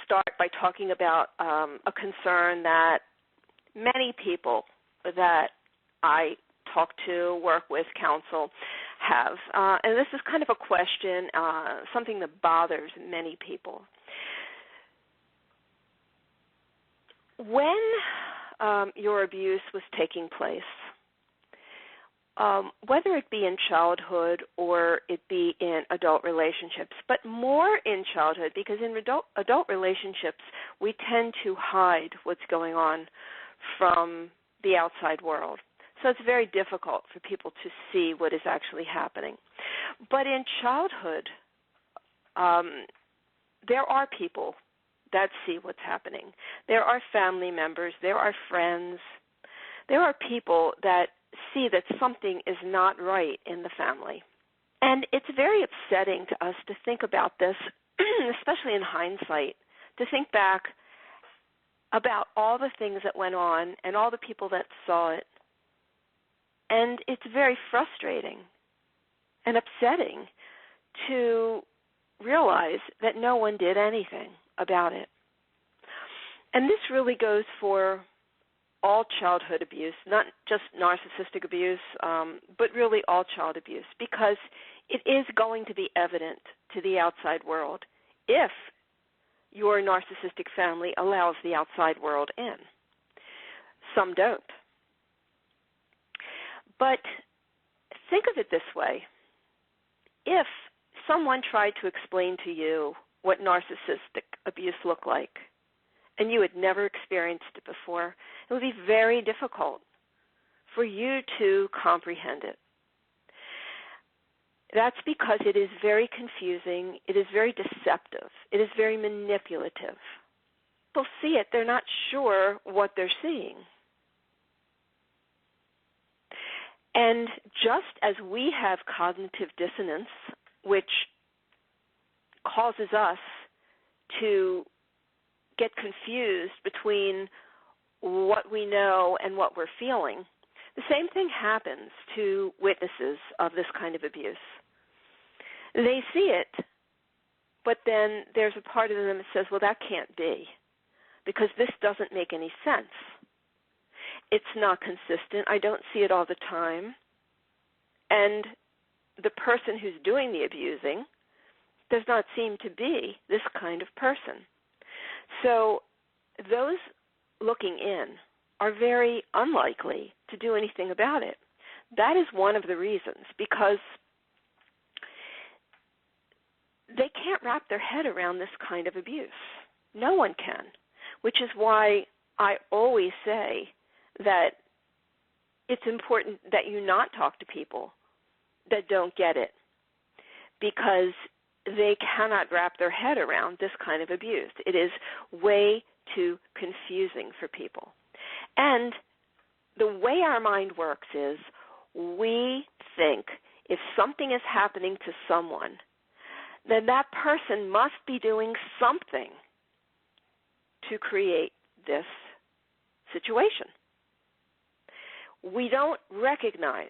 start by talking about a concern that many people that I talk to, work with, counsel have. And this is kind of a question, something that bothers many people. When your abuse was taking place, whether it be in childhood or it be in adult relationships, but more in childhood, because in adult relationships we tend to hide what's going on from the outside world. So it's very difficult for people to see what is actually happening. But in childhood, there are people that see what's happening. There are family members, there are friends, there are people that see that something is not right in the family. And it's very upsetting to us to think about this, especially in hindsight, to think back about all the things that went on and all the people that saw it. And it's very frustrating and upsetting to realize that no one did anything about it. And this really goes for all childhood abuse, not just narcissistic abuse, but really all child abuse, because it is going to be evident to the outside world if your narcissistic family allows the outside world in. Some don't. But think of it this way. If someone tried to explain to you what narcissistic abuse looked like, and you had never experienced it before, it would be very difficult for you to comprehend it. That's because it is very confusing, it is very deceptive, it is very manipulative. People see it, they're not sure what they're seeing. And just as we have cognitive dissonance, which causes us to get confused between what we know and what we're feeling, the same thing happens to witnesses of this kind of abuse. They see it, but then there's a part of them that says, well, that can't be, because this doesn't make any sense. It's not consistent. I don't see it all the time. And the person who's doing the abusing does not seem to be this kind of person. So those looking in are very unlikely to do anything about it. That is one of the reasons, because they can't wrap their head around this kind of abuse. No one can, which is why I always say that it's important that you not talk to people that don't get it, because they cannot wrap their head around this kind of abuse. It is way too confusing for people. And the way our mind works is we think if something is happening to someone, then that person must be doing something to create this situation. We don't recognize,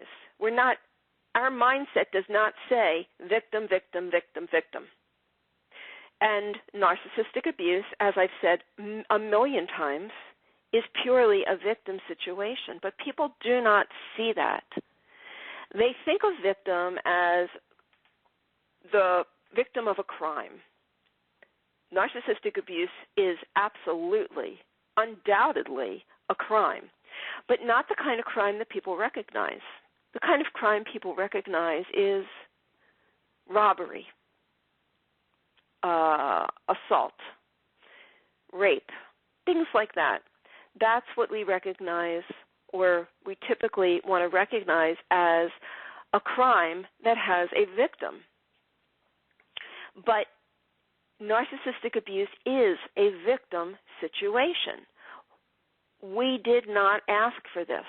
our mindset does not say victim, victim, victim, victim. And narcissistic abuse, as I've said a million times, is purely a victim situation, but people do not see that. They think of victim as the victim of a crime. Narcissistic abuse is absolutely, undoubtedly a crime, but not the kind of crime that people recognize. The kind of crime people recognize is robbery, assault, rape, things like that. That's what we recognize, or we typically want to recognize as a crime that has a victim. But narcissistic abuse is a victim situation. We did not ask for this.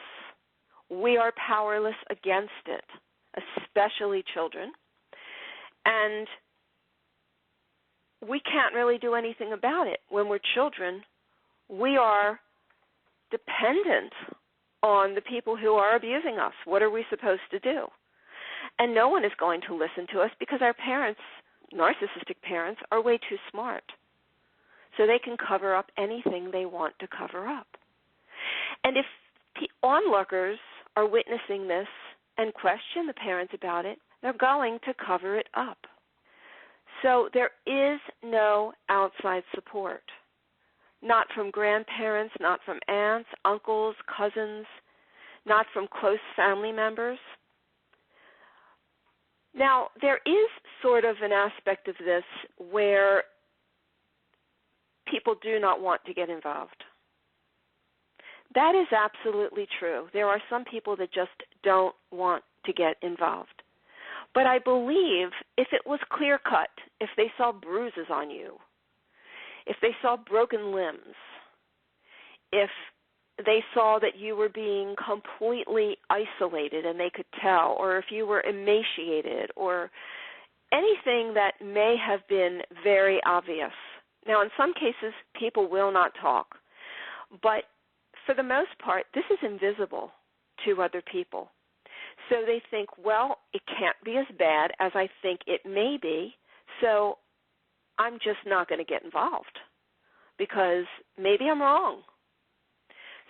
We are powerless against it, especially children. And we can't really do anything about it. When we're children, we are dependent on the people who are abusing us. What are we supposed to do? And no one is going to listen to us because our parents, narcissistic parents, are way too smart. so they can cover up anything they want to cover up. And if onlookers are witnessing this and question the parents about it, they're going to cover it up. So there is no outside support, not from grandparents, not from aunts, uncles, cousins, not from close family members. Now, there is sort of an aspect of this where people do not want to get involved. That is absolutely true. There are some people that just don't want to get involved. But I believe if it was clear-cut, if they saw bruises on you, if they saw broken limbs, if they saw that you were being completely isolated and they could tell, or if you were emaciated, or anything that may have been very obvious. Now, in some cases, people will not talk, but for the most part, this is invisible to other people. So they think, well, it can't be as bad as I think it may be, so I'm just not going to get involved because maybe I'm wrong.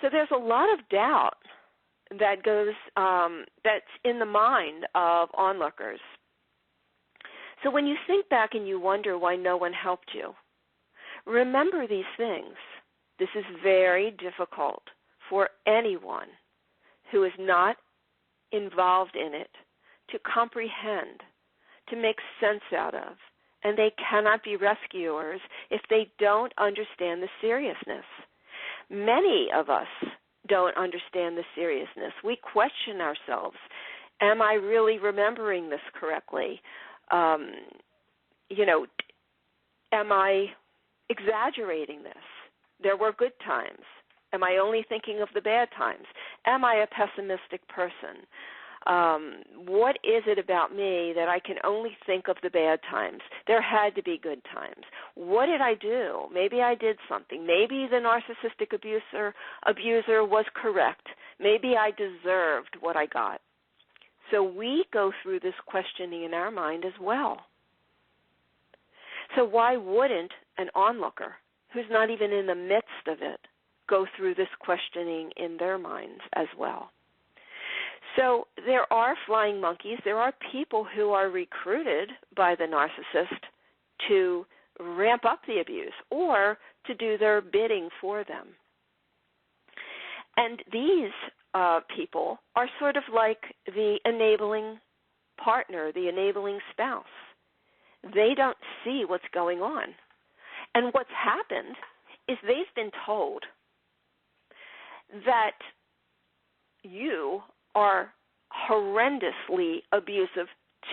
So there's a lot of doubt that goes that's in the mind of onlookers. So when you think back and you wonder why no one helped you, remember these things. This is very difficult for anyone who is not involved in it to comprehend, to make sense out of, and they cannot be rescuers if they don't understand the seriousness. Many of us don't understand the seriousness. We question ourselves. Am I really remembering this correctly? Am I exaggerating this? There were good times. Am I only thinking of the bad times? Am I a pessimistic person? What is it about me that I can only think of the bad times? There had to be good times. What did I do? Maybe I did something. Maybe the narcissistic abuser was correct. Maybe I deserved what I got. So we go through this questioning in our mind as well. So why wouldn't an onlooker, who's not even in the midst of it, go through this questioning in their minds as well? So there are flying monkeys. There are people who are recruited by the narcissist to ramp up the abuse or to do their bidding for them. And these people are sort of like the enabling partner, the enabling spouse. They don't see what's going on. And what's happened is they've been told that you are horrendously abusive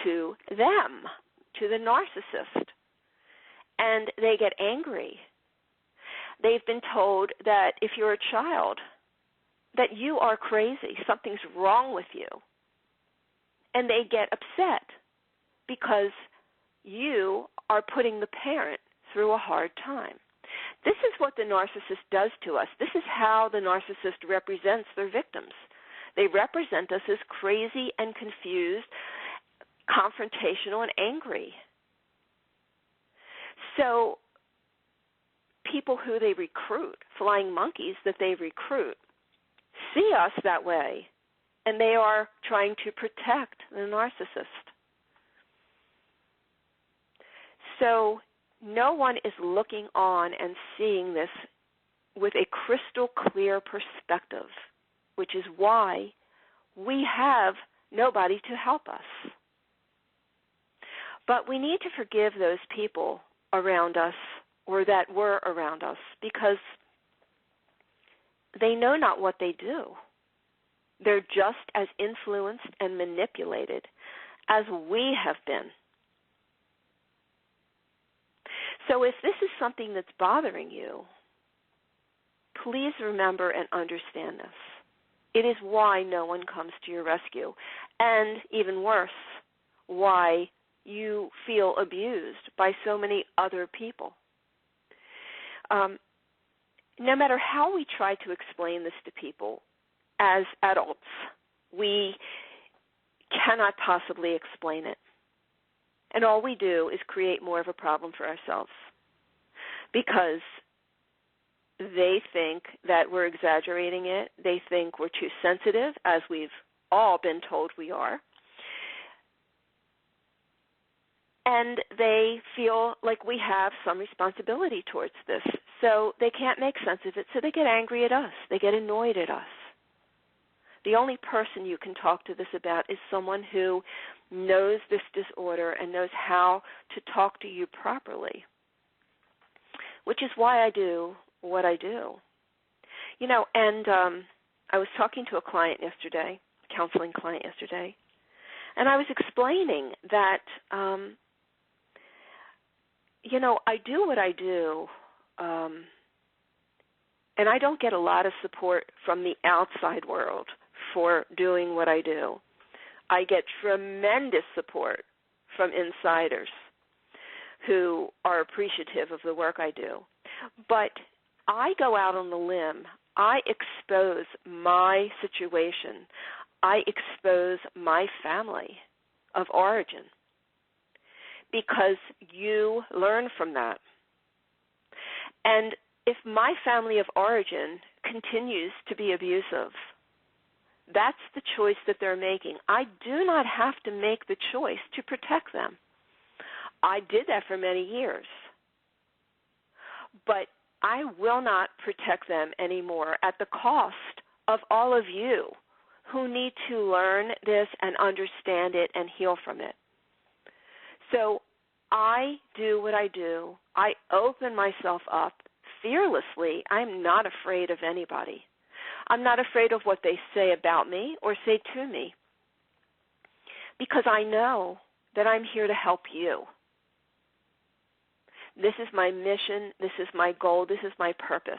to them, to the narcissist, and they get angry. They've been told that if you're a child, that you are crazy, something's wrong with you, and they get upset because you are putting the parent through a hard time. This is what the narcissist does to us. This is how the narcissist represents their victims. They represent us as crazy and confused, confrontational, and angry. So people who they recruit, flying monkeys that they recruit, see us that way, and they are trying to protect the narcissist. So no one is looking on and seeing this with a crystal clear perspective, which is why we have nobody to help us. But we need to forgive those people around us or that were around us because they know not what they do. They're just as influenced and manipulated as we have been. So if this is something that's bothering you, please remember and understand this. It is why no one comes to your rescue. And even worse, why you feel abused by so many other people. No matter how we try to explain this to people as adults, we cannot possibly explain it. And all we do is create more of a problem for ourselves because they think that we're exaggerating it. They think we're too sensitive, as we've all been told we are. And they feel like we have some responsibility towards this. So they can't make sense of it, so they get angry at us. They get annoyed at us. The only person you can talk to this about is someone who knows this disorder and knows how to talk to you properly, which is why I do what I do. You know, and I was talking to a client yesterday, a counseling client yesterday, and I was explaining that, you know, I do what I do, and I don't get a lot of support from the outside world for doing what I do. I get tremendous support from insiders who are appreciative of the work I do. But I go out on the limb. I expose my situation. I expose my family of origin because you learn from that. And if my family of origin continues to be abusive, that's the choice that they're making. I do not have to make the choice to protect them. I did that for many years. But I will not protect them anymore at the cost of all of you who need to learn this and understand it and heal from it. So I do what I do. I open myself up fearlessly. I'm not afraid of anybody. I'm not afraid of what they say about me or say to me because I know that I'm here to help you. This is my mission. This is my goal. This is my purpose.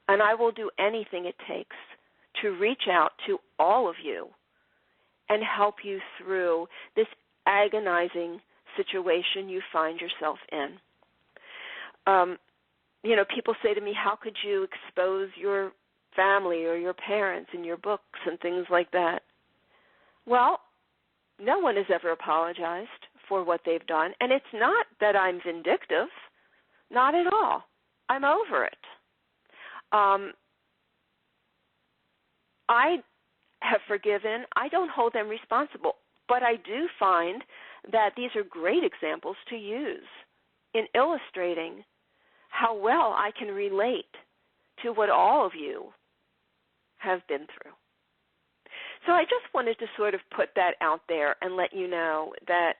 And I will do anything it takes to reach out to all of you and help you through this agonizing situation you find yourself in. You know, people say to me, how could you expose your family or your parents in your books and things like that? Well, no one has ever apologized for what they've done, and it's not that I'm vindictive, not at all. I'm over it. I have forgiven. I don't hold them responsible, but I do find that these are great examples to use in illustrating how well I can relate to what all of you have been through. So I just wanted to sort of put that out there and let you know that,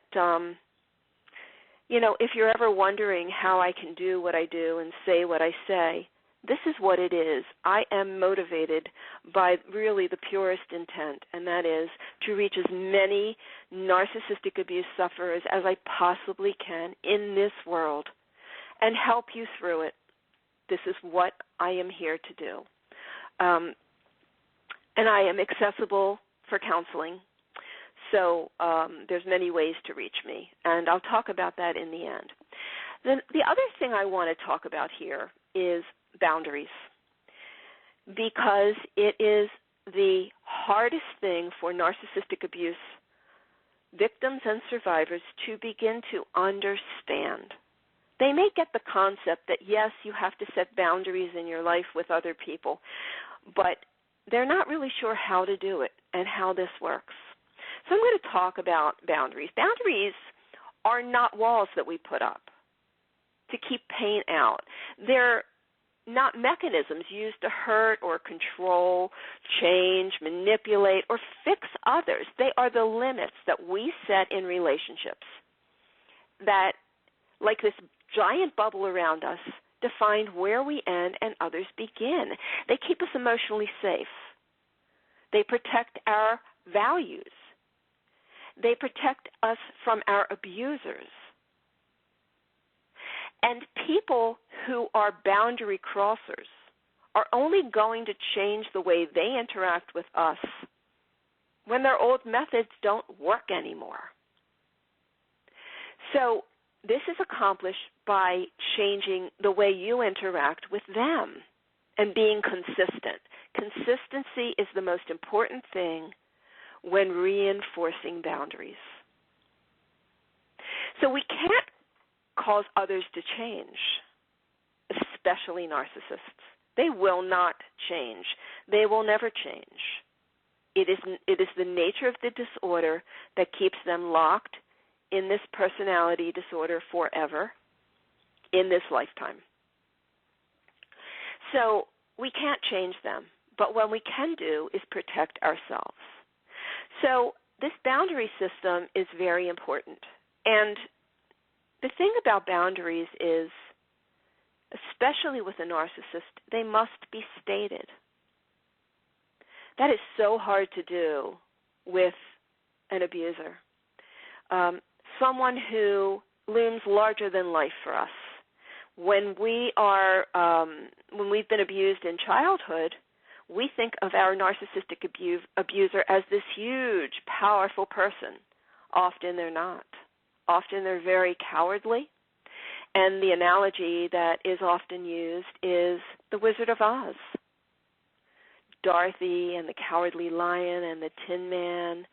you know, if you're ever wondering how I can do what I do and say what I say, this is what it is. I am motivated by really the purest intent, and that is to reach as many narcissistic abuse sufferers as I possibly can in this world and help you through it. This is what I am here to do. And I am accessible for counseling, so there's many ways to reach me, and I'll talk about that in the end. Then the other thing I want to talk about here is boundaries, because it is the hardest thing for narcissistic abuse victims and survivors to begin to understand. They may get the concept that, yes, you have to set boundaries in your life with other people, but they're not really sure how to do it and how this works. So I'm going to talk about boundaries. Boundaries are not walls that we put up to keep pain out. They're not mechanisms used to hurt or control, change, manipulate, or fix others. They are the limits that we set in relationships that, like this giant bubble around us, define where we end and others begin. They keep us emotionally safe. They protect our values. They protect us from our abusers. And people who are boundary crossers are only going to change the way they interact with us when their old methods don't work anymore. So this is accomplished by changing the way you interact with them and being consistent. Consistency is the most important thing when reinforcing boundaries. So we can't cause others to change, especially narcissists. They will not change. They will never change. It is the nature of the disorder that keeps them locked in this personality disorder forever in this lifetime. So we can't change them, but what we can do is protect ourselves. So this boundary system is very important. And the thing about boundaries is, especially with a narcissist, they must be stated. That is so hard to do with an abuser. Someone who looms larger than life for us. When we've been abused in childhood, we think of our narcissistic abuser as this huge, powerful person. Often they're not. Often they're very cowardly. And the analogy that is often used is the Wizard of Oz. Dorothy and the Cowardly Lion and the Tin Man,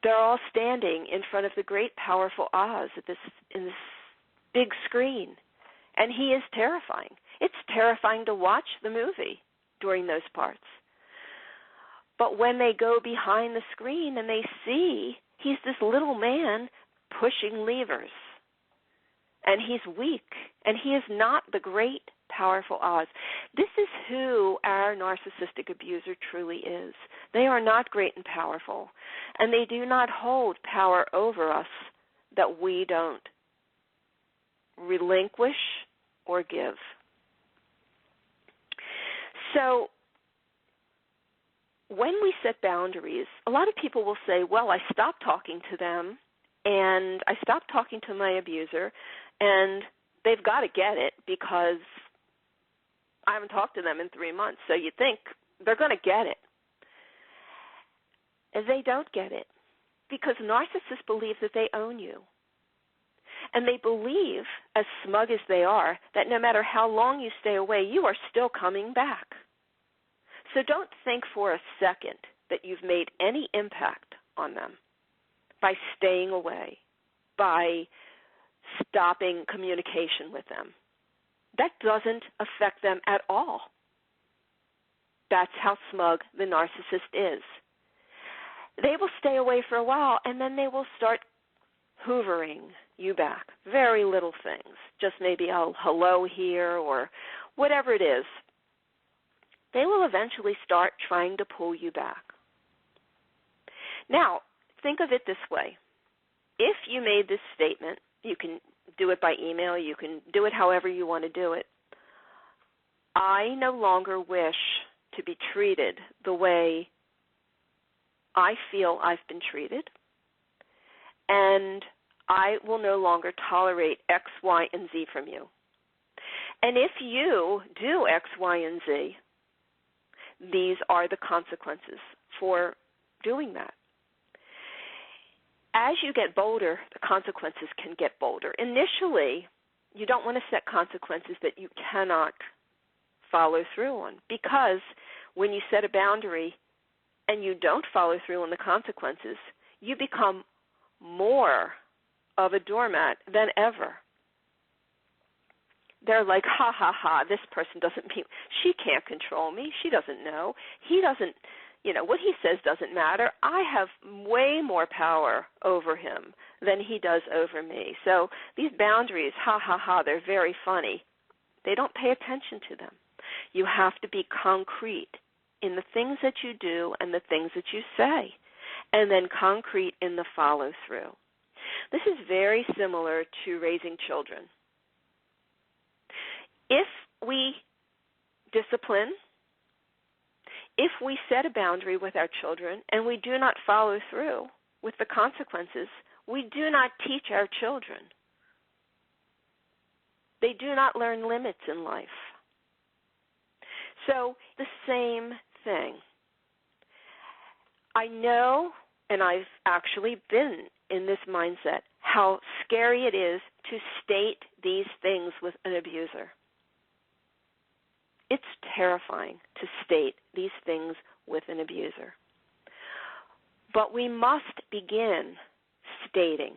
they're all standing in front of the great, powerful Oz in this big screen. And he is terrifying. It's terrifying to watch the movie during those parts. But when they go behind the screen and they see he's this little man pushing levers, and he's weak, and he is not the great, powerful Oz. This is who our narcissistic abuser truly is. They are not great and powerful, and they do not hold power over us that we don't relinquish or give. So when we set boundaries, a lot of people will say, well, I stopped talking to them, and I stopped talking to my abuser, and they've got to get it because I haven't talked to them in 3 months, so you think they're going to get it. And they don't get it because narcissists believe that they own you. And they believe, as smug as they are, that no matter how long you stay away, you are still coming back. So don't think for a second that you've made any impact on them by staying away, by stopping communication with them. That doesn't affect them at all. That's how smug the narcissist is. They will stay away for a while, and then they will start hoovering you back. Very little things, just maybe a hello here or whatever it is. They will eventually start trying to pull you back. Now, think of it this way. If you made this statement, you can do it by email, you can do it however you want to do it. I no longer wish to be treated the way I feel I've been treated, and I will no longer tolerate X, Y, and Z from you. And if you do X, Y, and Z, these are the consequences for doing that. As you get bolder, the consequences can get bolder. Initially, you don't want to set consequences that you cannot follow through on, because when you set a boundary and you don't follow through on the consequences, you become more of a doormat than ever. They're like, ha, ha, ha, this person doesn't mean, she can't control me. She doesn't know. He doesn't, what he says doesn't matter. I have way more power over him than he does over me. So these boundaries, ha, ha, ha, they're very funny. They don't pay attention to them. You have to be concrete in the things that you do and the things that you say, and then concrete in the follow-through. This is very similar to raising children. If we discipline, if we set a boundary with our children and we do not follow through with the consequences, we do not teach our children. They do not learn limits in life. So the same thing. I know, and I've actually been in this mindset, how scary it is to state these things with an abuser. It's terrifying to state these things with an abuser. But we must begin stating,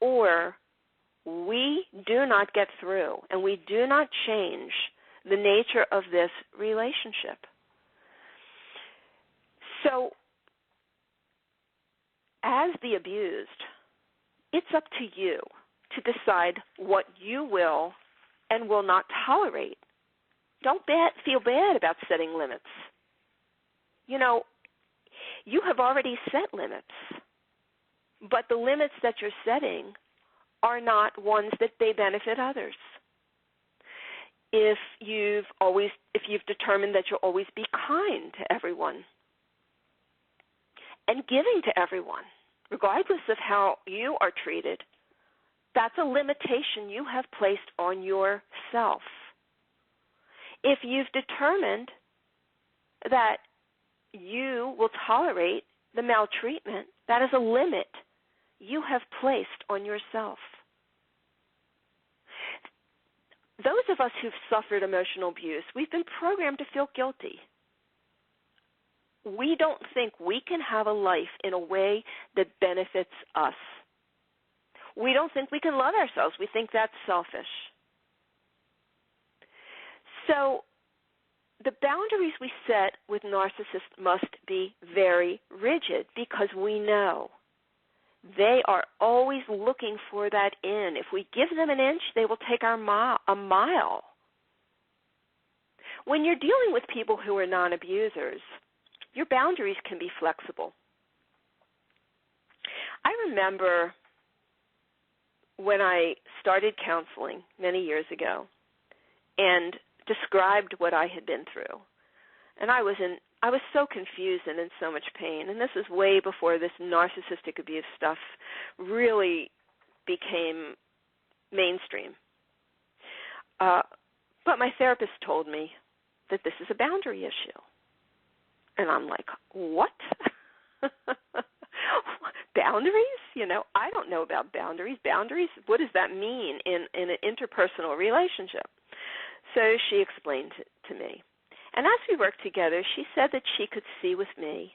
or we do not get through and we do not change the nature of this relationship. So, as the abused, it's up to you to decide what you will and will not tolerate. Don't feel bad about setting limits. You know, you have already set limits, but the limits that you're setting are not ones that they benefit others. If you've determined that you'll always be kind to everyone and giving to everyone, regardless of how you are treated, that's a limitation you have placed on yourself. If you've determined that you will tolerate the maltreatment, that is a limit you have placed on yourself. Those of us who've suffered emotional abuse, we've been programmed to feel guilty. We don't think we can have a life in a way that benefits us. We don't think we can love ourselves. We think that's selfish. So the boundaries we set with narcissists must be very rigid because we know they are always looking for that in. If we give them an inch, they will take a mile. When you're dealing with people who are non-abusers, your boundaries can be flexible. I remember when I started counseling many years ago and described what I had been through. And I was so confused and in so much pain. And this is way before this narcissistic abuse stuff really became mainstream. But my therapist told me that this is a boundary issue. And I'm like, what? Boundaries? You know, I don't know about boundaries. Boundaries, what does that mean in an interpersonal relationship? So she explained to me. And as we worked together, she said that she could see with me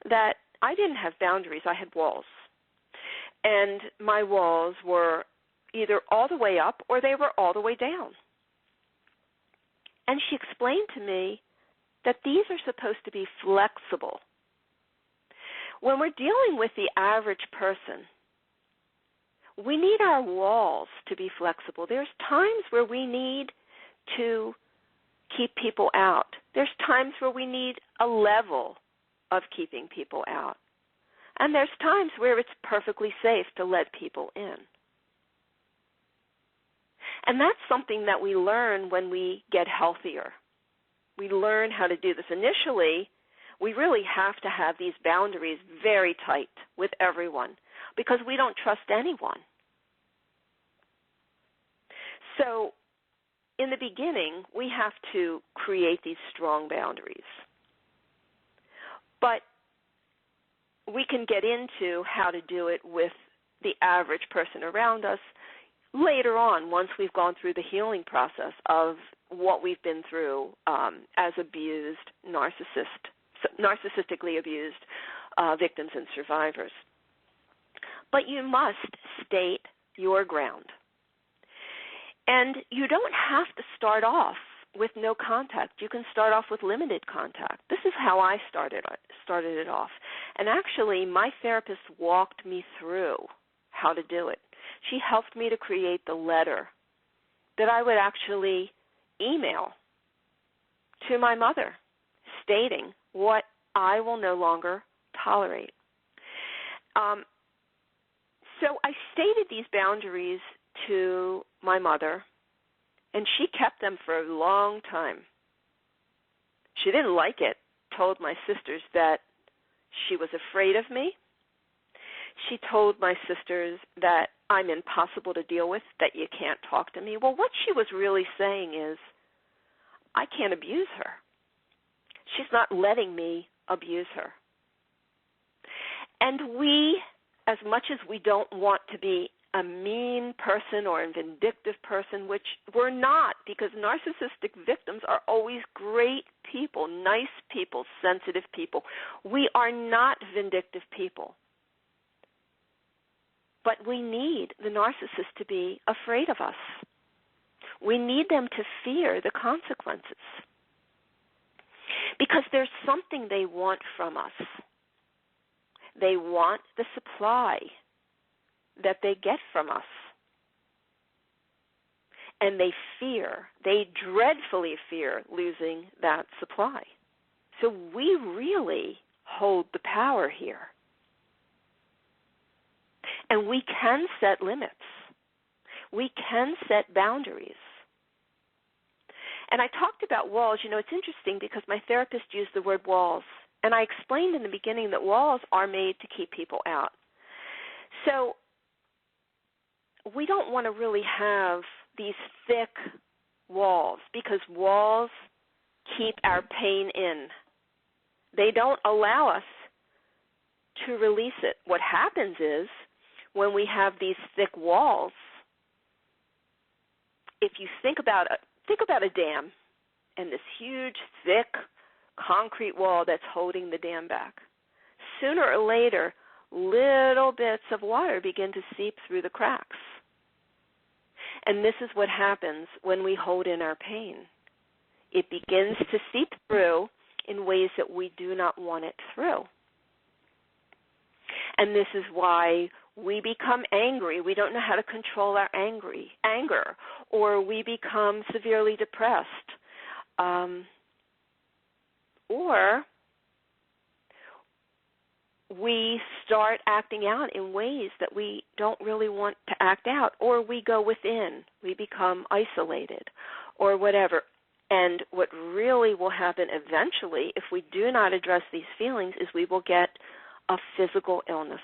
that I didn't have boundaries, I had walls. And my walls were either all the way up or they were all the way down. And she explained to me that these are supposed to be flexible. When we're dealing with the average person, we need our walls to be flexible. There's times where we need to keep people out. There's times where we need a level of keeping people out. And there's times where it's perfectly safe to let people in. And that's something that we learn when we get healthier. We learn how to do this. Initially, we really have to have these boundaries very tight with everyone because we don't trust anyone. So in the beginning, we have to create these strong boundaries. But we can get into how to do it with the average person around us later on, once we've gone through the healing process of what we've been through as abused, narcissistically abused victims and survivors. But you must state your ground. And you don't have to start off with no contact. You can start off with limited contact. This is how I started it off. And actually, my therapist walked me through how to do it. She helped me to create the letter that I would actually email to my mother stating what I will no longer tolerate. So I stated these boundaries to my mother, and she kept them for a long time. She didn't like it, told my sisters that she was afraid of me. She told my sisters that I'm impossible to deal with, that you can't talk to me. Well, what she was really saying is, I can't abuse her. She's not letting me abuse her. And we, as much as we don't want to be a mean person or a vindictive person, which we're not, because narcissistic victims are always great people, nice people, sensitive people. We are not vindictive people. But we need the narcissist to be afraid of us. We need them to fear the consequences. Because there's something they want from us. They want the supply that they get from us. And they dreadfully fear losing that supply. So we really hold the power here. And we can set limits. We can set boundaries. And I talked about walls. You know, it's interesting because my therapist used the word walls. And I explained in the beginning that walls are made to keep people out. So we don't want to really have these thick walls because walls keep our pain in. They don't allow us to release it. What happens is when we have these thick walls, if you think about a dam and this huge, thick concrete wall that's holding the dam back. Sooner or later, little bits of water begin to seep through the cracks. And this is what happens when we hold in our pain. It begins to seep through in ways that we do not want it through. And this is why we become angry. We don't know how to control our anger, or we become severely depressed, or we start acting out in ways that we don't really want to act out, or we go within. We become isolated, or whatever. And what really will happen eventually, if we do not address these feelings, is we will get a physical illness.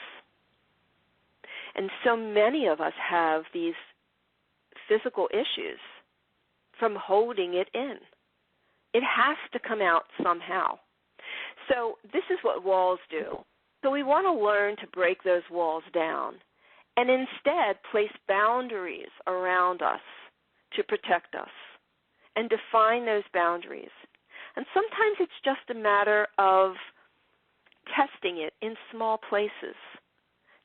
And so many of us have these physical issues from holding it in. It has to come out somehow. So this is what walls do. So we want to learn to break those walls down and instead place boundaries around us to protect us and define those boundaries. And sometimes it's just a matter of testing it in small places,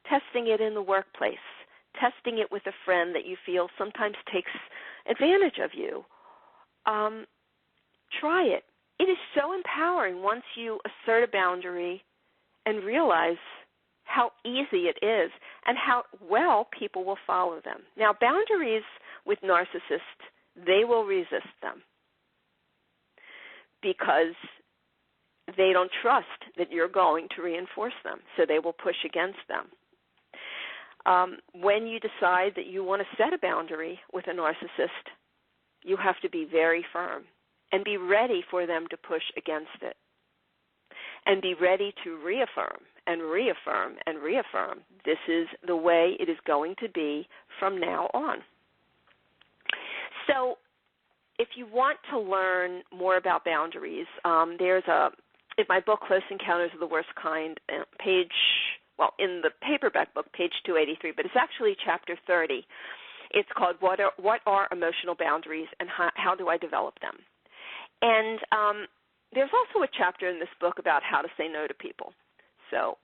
testing it in the workplace, testing it with a friend that you feel sometimes takes advantage of you. Try it. It is so empowering once you assert a boundary and realize how easy it is and how well people will follow them. Now, boundaries with narcissists, they will resist them because they don't trust that you're going to reinforce them, so they will push against them. When you decide that you want to set a boundary with a narcissist, you have to be very firm and be ready for them to push against it and be ready to reaffirm and reaffirm and reaffirm. This is the way it is going to be from now on. So if you want to learn more about boundaries, there's in my book, Close Encounters of the Worst Kind, in the paperback book, page 283, but it's actually chapter 30. It's called What Are Emotional Boundaries and How Do I Develop Them? And there's also a chapter in this book about how to say no to people. So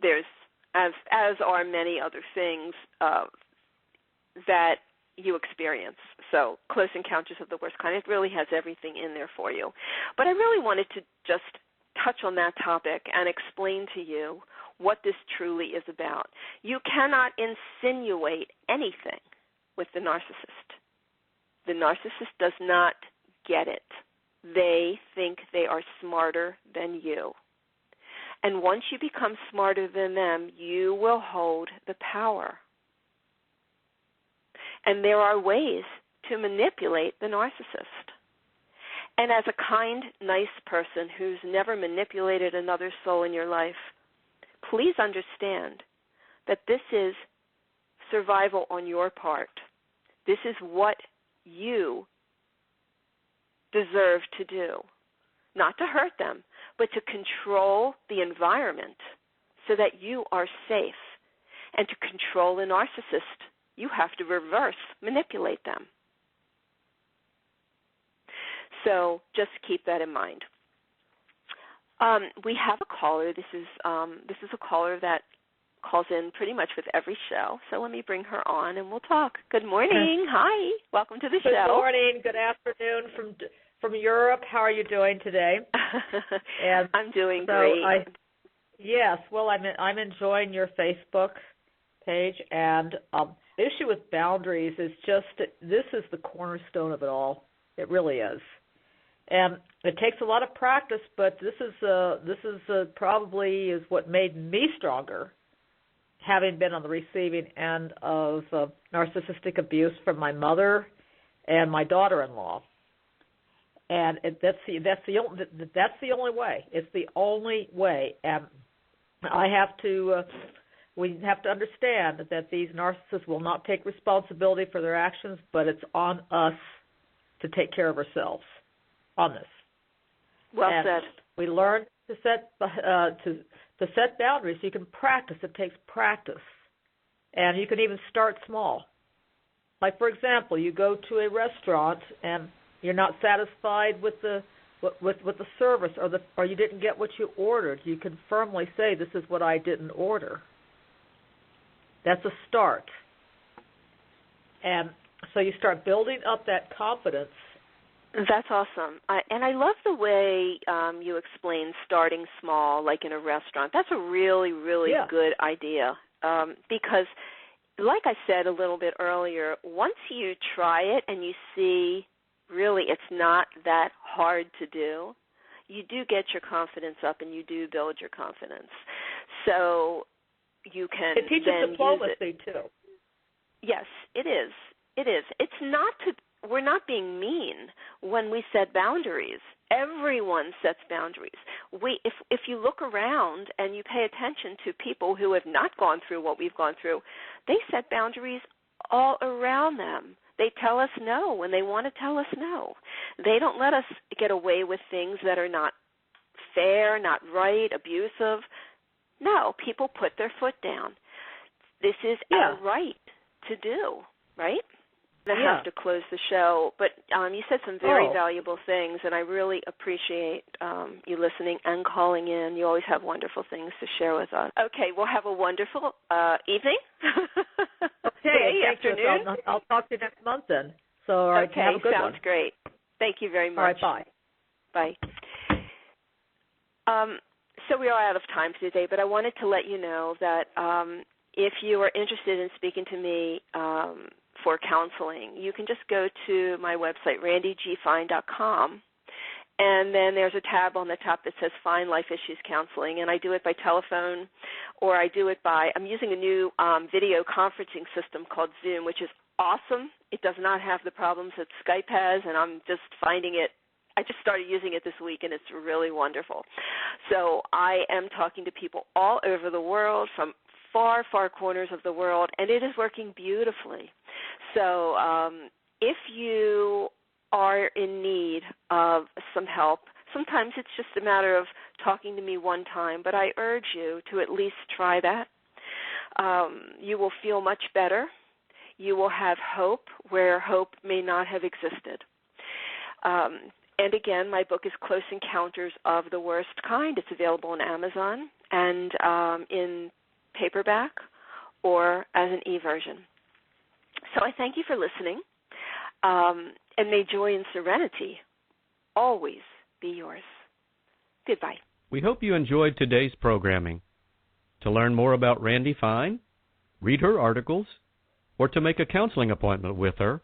there's, as are many other things that you experience. So Close Encounters of the Worst Kind, it really has everything in there for you. But I really wanted to just touch on that topic and explain to you what this truly is about. You cannot insinuate anything with the narcissist. The narcissist does not get it. They think they are smarter than you. And once you become smarter than them, you will hold the power. And there are ways to manipulate the narcissist. And as a kind, nice person who's never manipulated another soul in your life, please understand that this is survival on your part. This is what you deserve to do. Not to hurt them, but to control the environment so that you are safe. And to control a narcissist, you have to reverse manipulate them. So just keep that in mind. We have a caller. This is a caller that calls in pretty much with every show. So let me bring her on and we'll talk. Good morning. Hi. Welcome to the show. Good morning. Good afternoon from Europe. How are you doing today? And I'm doing great. Yes. Well, I'm enjoying your Facebook page, and the issue with boundaries is just this is the cornerstone of it all. It really is. And it takes a lot of practice, but this is probably is what made me stronger, having been on the receiving end of narcissistic abuse from my mother and my daughter-in-law. And that's the only way. It's the only way. And we have to understand that these narcissists will not take responsibility for their actions, but it's on us to take care of ourselves on this. Well and said. We learn to set boundaries. You can practice. It takes practice, and you can even start small. Like, for example, you go to a restaurant and you're not satisfied with the service, or you didn't get what you ordered. You can firmly say, "This is what I didn't order." That's a start, and so you start building up that confidence. That's awesome. And I love the way you explain starting small, like in a restaurant. That's a really, really good idea because, like I said a little bit earlier, once you try it and you see really it's not that hard to do, you do get your confidence up and you do build your confidence. So you can It teaches then diplomacy, use it. too. Yes, it is. It is. It's not to... We're not being mean when we set boundaries. Everyone sets boundaries. If you look around and you pay attention to people who have not gone through what we've gone through, they set boundaries all around them. They tell us no when they want to tell us no. They don't let us get away with things that are not fair, not right, abusive. No, people put their foot down. This is our right to do, right? I have to close the show, but you said some very valuable things, and I really appreciate you listening and calling in. You always have wonderful things to share with us. Okay, we'll have a wonderful evening. Okay, afternoon. I'll talk to you next month then. So, have a good one. Sounds great. Thank you very much. All right, bye. Bye. So we are out of time today, but I wanted to let you know that if you are interested in speaking to me for counseling, you can just go to my website, randigfine.com, and then there's a tab on the top that says Fine Life Issues Counseling, and I do it by telephone, or I do it by, I'm using a new video conferencing system called Zoom, which is awesome. It does not have the problems that Skype has, and I'm just finding it, I just started using it this week, and it's really wonderful. So I am talking to people all over the world from far, far corners of the world, and it is working beautifully. So if you are in need of some help, sometimes it's just a matter of talking to me one time, but I urge you to at least try that. You will feel much better. You will have hope where hope may not have existed. And again, my book is Close Encounters of the Worst Kind. It's available on Amazon and in paperback or as an e-version. So I thank you for listening, and may joy and serenity always be yours. Goodbye. We hope you enjoyed today's programming. To learn more about Randi Fine, read her articles, or to make a counseling appointment with her,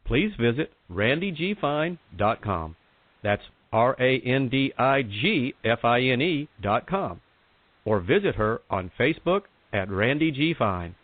please visit randigfine.com. That's randigfine.com. Or visit her on Facebook at Randi G. Fine.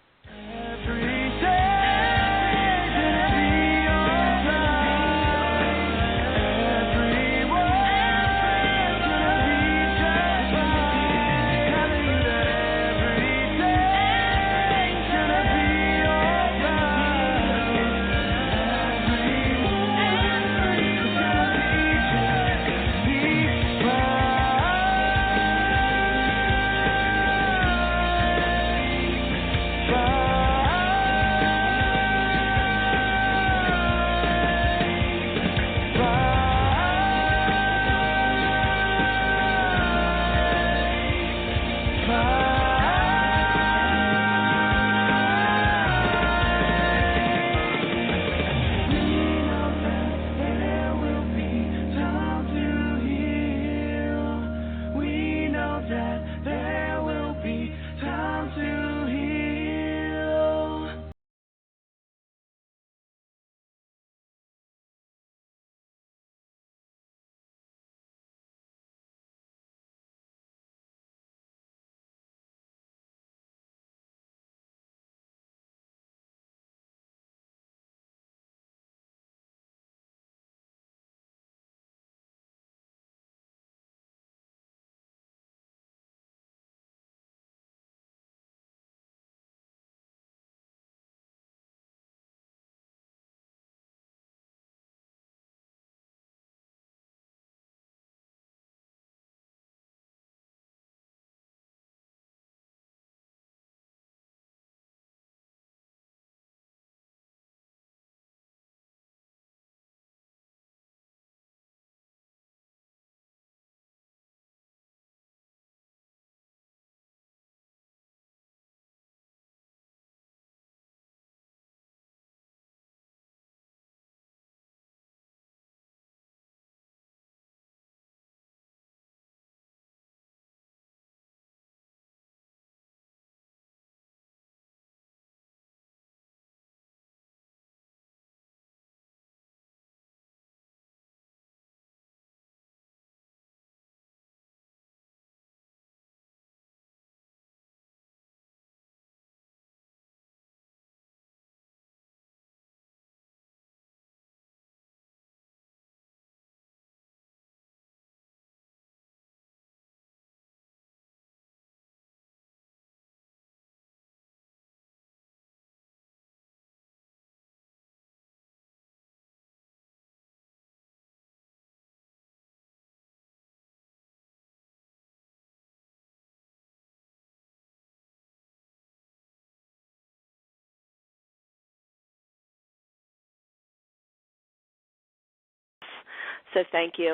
So thank you.